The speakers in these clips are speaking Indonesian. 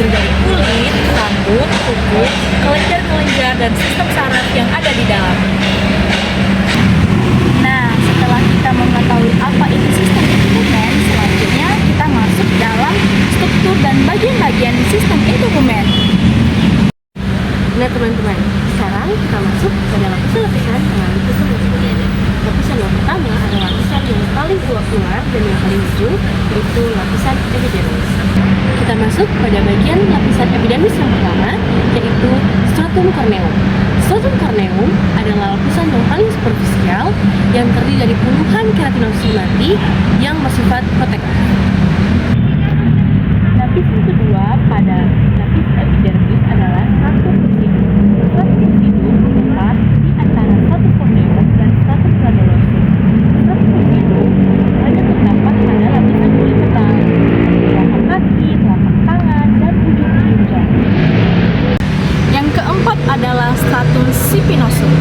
terdiri dari kulit, rambut, kuku, kelenjar-kelenjar, dan sistem saraf yang ada di dalam. Nah, setelah kita mengetahui apa itu sistem integumen, selanjutnya kita masuk dalam struktur dan bagian-bagian sistem integumen. Nah teman-teman, sekarang kita masuk ke dalam lapisan-lapisan sistem integumen. Lapisan yang pertama adalah lapisan yang paling keluar dan yang paling ujung, yaitu lapisan epidermis. Kita masuk pada bagian lapisan epidermis yang pertama, yaitu stratum corneum. Stratum corneum adalah lapisan yang paling superficial yang terdiri dari puluhan keratinosit mati yang bersifat protektif. Lapisan kedua pada lapis epidermis adalah stratum lucidum. Stratum lucidum terletak di antara stratum corneum dan stratum granulosum. Stratum lucidum hanya terdapat pada lapisan kulit tebal, telapak kaki, telapak tangan, dan ujung-ujung jari. Yang keempat adalah stratum spinosum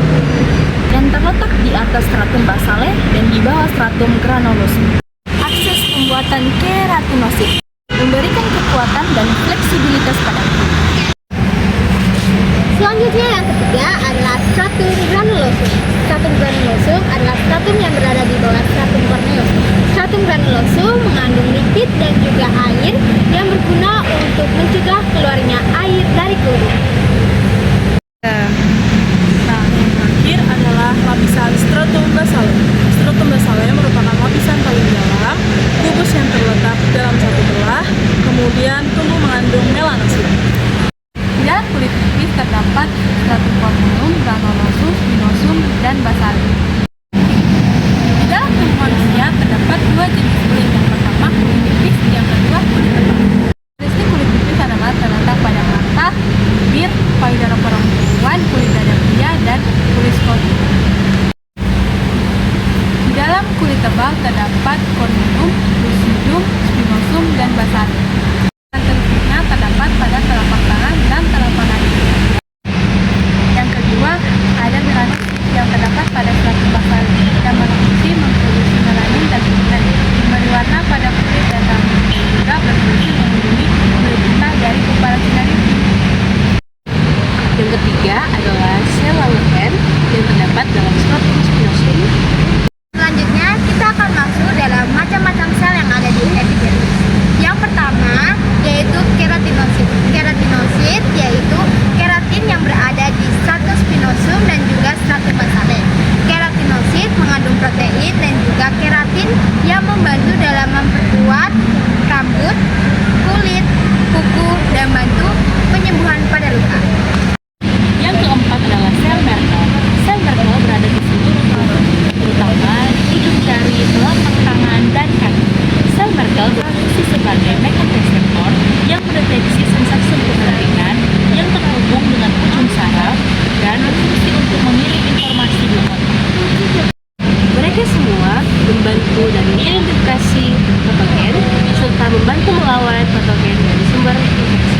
yang terletak di atas stratum basale dan di bawah stratum granulosum. Akses pembuatan keratinosit memberikan kekuatan dan fleksibilitas pada kulit. Selanjutnya yang ketiga adalah stratum granulosum. Stratum granulosum adalah stratum yang berada di bawah stratum corneum. Stratum granulosum mengandung lipid dan juga air yang berguna untuk mencegah keluarnya air dari kulit. Nah, yang terakhir adalah lapisan stratum basale. Stratum basale merupakan lapisan paling dalam, kubus yang terletak dalam satu belah, kemudian tumbuh mengandung melanosit. Di dalam kulit pipis terdapat stratum corneum, granulosum, spinosum, dan basale. Di dalam tubuh manusia terdapat dua jenis kulit, yang pertama kulit pipis, yang kedua kulit tebal. Karakteristik kulit pipis adalah terletak pada mata, bibir, payudara perempuan, kulit dada pria, dan kulit skotik. Di dalam kulit tebal terdapat corneum, lucidum, spinosum, dan basale. Karakteristiknya terdapat pada telapak tangan dan telapak kaki. Yang kedua, ada melanosit yang terdapat pada stratum basale yang berfungsi memproduksi melanin dan pigmen, memberi warna pada kulit dan rambut, dan juga berfungsi melindungi kulit kita dari paparan sinar UV. Yang ketiga adalah sel Langerhans yang terdapat dalam stratum spinosum. Selanjutnya kita akan masuk dalam macam-macam sel yang ada di epidermis. Yang pertama yaitu keratinosit. Keratinosit yaitu keratin yang berada di stratum spinosum dan juga stratum basale. Keratinosit mengandung protein dan juga keratin yang membantu dalam memperkuat rambut, kulit, kuku, dan bantu penyembuhan pada luka. Yang keempat adalah sel Merkel. Sel Merkel berada di seluruh tubuh, terutama di ujung jari, telapak tangan, dan kaki. Sel Merkel berfungsi sebagai mechanoreceptor yang mendeteksi sensasi ringan yang terhubung dengan ujung saraf dan berfungsi untuk mengirim informasi di otak. Mereka semua membantu dan mengidentifikasi patogen serta membantu melawan patogen dari sumber infeksi.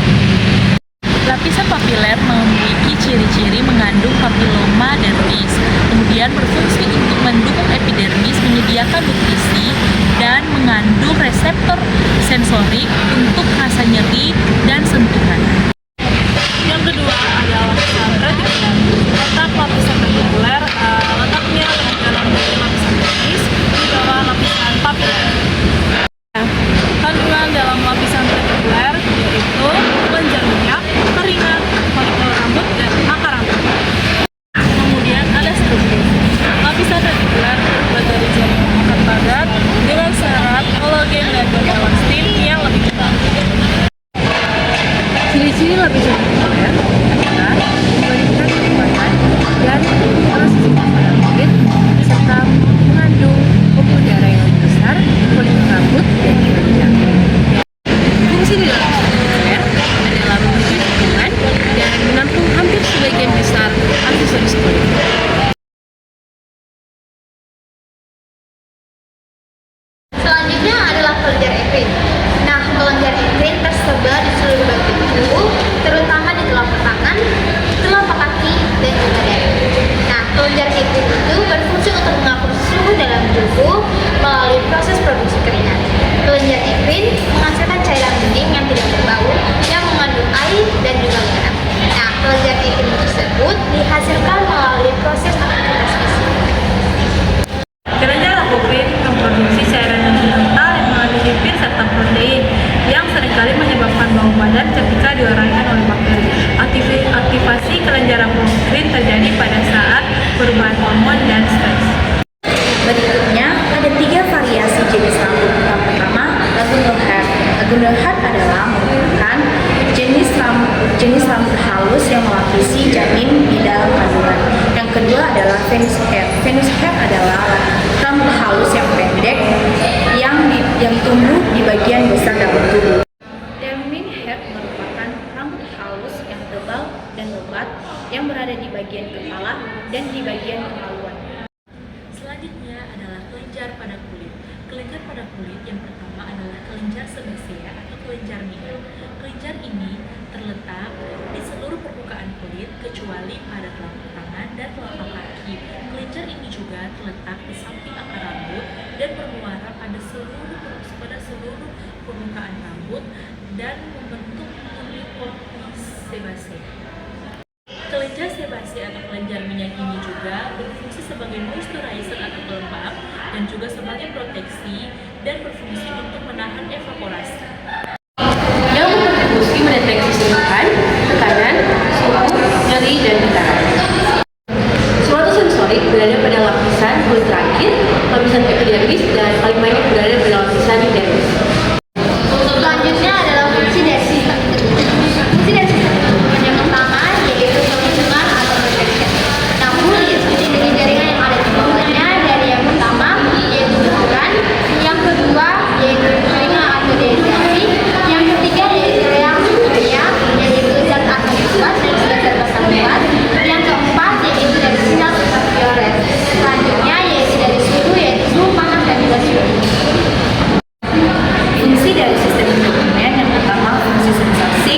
Lapisan papiler memiliki ciri-ciri mengandung papilloma dermis, kemudian berfungsi untuk mendukung epidermis, menyediakan nutrisi, dan mengandung reseptor sensorik untuk rasa nyeri dan sentuhan. Yang kedua adalah lapisan retikular. Letak lapisan retikular letaknya lebih dalam dari lapisan dermis, di bawah lapisan papiler. Kandungan dalam lapisan retikular yaitu kelenjar minyak, keringat, folikel rambut, dan akar rambut. Kemudian ada struktur. Lapisan retikular terbuat dari jaringan akar padat dengan syarat kolagen dan elastin yang lebih ketat. Ciri-ciri lapisan retikular adalah memberikan kekuatan dan proses pada kulit serta mengandung pembuluh darah yang lebih besar, folikel rambut, dan kelenjar. Fungsi di lapisan retikular adalah memiliki dukungan dan menampung hampir sebagian besar aksesoris kulit. Selanjutnya adalah kelenjar ekrin. Nah, kelenjar ekrin tersebar di seluruh bagian tubuh, terutama di telapak tangan, telapak kaki, dan juga dada. Nah, kelenjar ekrin itu berfungsi untuk mengatur suhu dalam tubuh melalui proses produksi keringat. Kelenjar ekrin menghasilkan cairan bening yang tidak berbau yang mengandung dihasilkan melalui proses aktivitas fisik. Kelenjar apokrin memproduksi cairan yang kental yang mengandung lipid serta protein yang seringkali menyebabkan bau badan ketika diuraikan oleh bakteri. Aktivasi kelenjar apokrin terjadi pada saat perubahan hormon dan stres. Berikutnya, ada 3 variasi jenis rambut. Yang pertama, lagunar hair. Lagunar hair adalah merupakan jenis rambut halus yang melapisi janin di dalam kandungan. Yang kedua adalah Venus hair. Venus hair adalah rambut halus yang pendek yang tumbuh di bagian besar dalam tubuh. Dermin hair merupakan rambut halus yang tebal dan lebat yang berada di bagian kepala dan di bagian kemaluan. Selanjutnya adalah kelenjar pada kulit. Kelenjar pada kulit yang pertama adalah kelenjar sebasea atau kelenjar minyak. Kelenjar ini terletak di seluruh permukaan kulit kecuali pada telapak tangan dan telapak kaki. Kelenjar ini juga terletak di samping akar rambut dan bermuara pada seluruh permukaan rambut dan membentuk uniformis sebasea. Kelenjar sebasea atau kelenjar minyak ini juga berfungsi sebagai moisturizer atau pelembab dan juga sebagai proteksi dan berfungsi untuk menahan evaporasi. Yang berfungsi mendeteksi sentuhan, tekanan, suhu, nyeri, dan getaran. Suatu sensorik berada pada lapisan kulit terakhir, lapisan epidermis, dan paling banyak berada pada lapisan dermis. Selanjutnya adalah fungsi dari sistem yang pertama yaitu perlindungan atau protection. Nah, kulit dengan jaringan yang ada di bawahnya dari yang pertama yaitu benturan, yang kedua yaitu jaringan atau dehidrasi, yang ketiga yaitu reaksi kimia yaitu zat asam kuat dan zat asam kuat, yang keempat yaitu dari sinyal ultraviolet. Selanjutnya yaitu dari suhu yaitu suhu panas dan juga suhu dingin. Fungsi dari sistem integumen yang pertama fungsi sensasi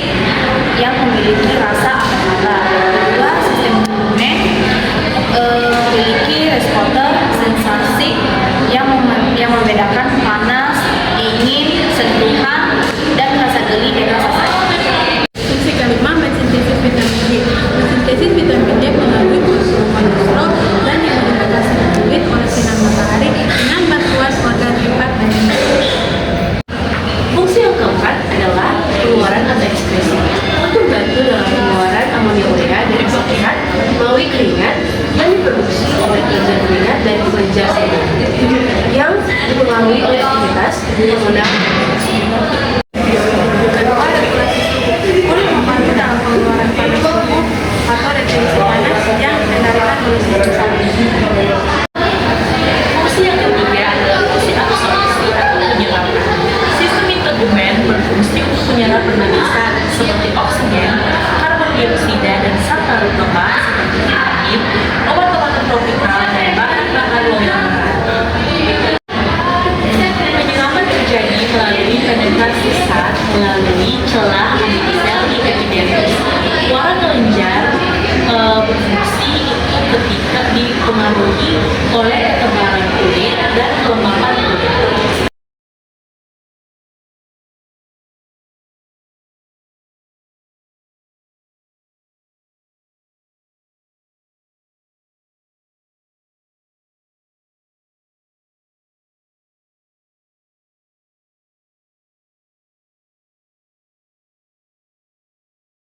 yang memiliki rasa akan mata. Yang kedua, sistem integumen memiliki respotor sensasi yang membedakan panas, dingin, sentuhan, dan rasa geli dan rasa sakit. Fungsi kelima, mensintesis vitamin D. Mensintesis vitamin D melalui kolesterol dan yang dibatasi kulit oleh sinar matahari dengan bantuan organ hepat dan jantung. Fungsi yang keempat adalah pengeluaran atau ekskresi. Untuk membantu dalam pengeluaran amonia urea dari sehat melalui keringat yang diproduksi oleh kelenjar keringat dan kelenjar sebag yang dipengaruhi oleh aktivitas yang Kedua, regulasi suhu. Kulit membantu dalam pengeluaran panas tubuh atau retensi panas yang dikendalikan oleh sistem salivary. Fungsi yang ketiga adalah fungsi absorpsi atau penyerapan. Sistem integumen berfungsi untuk menyerap pernapasan seperti oksigen, karbon dioksida, dan zat larut lemak seperti vitamin, obat-obatan tropikal,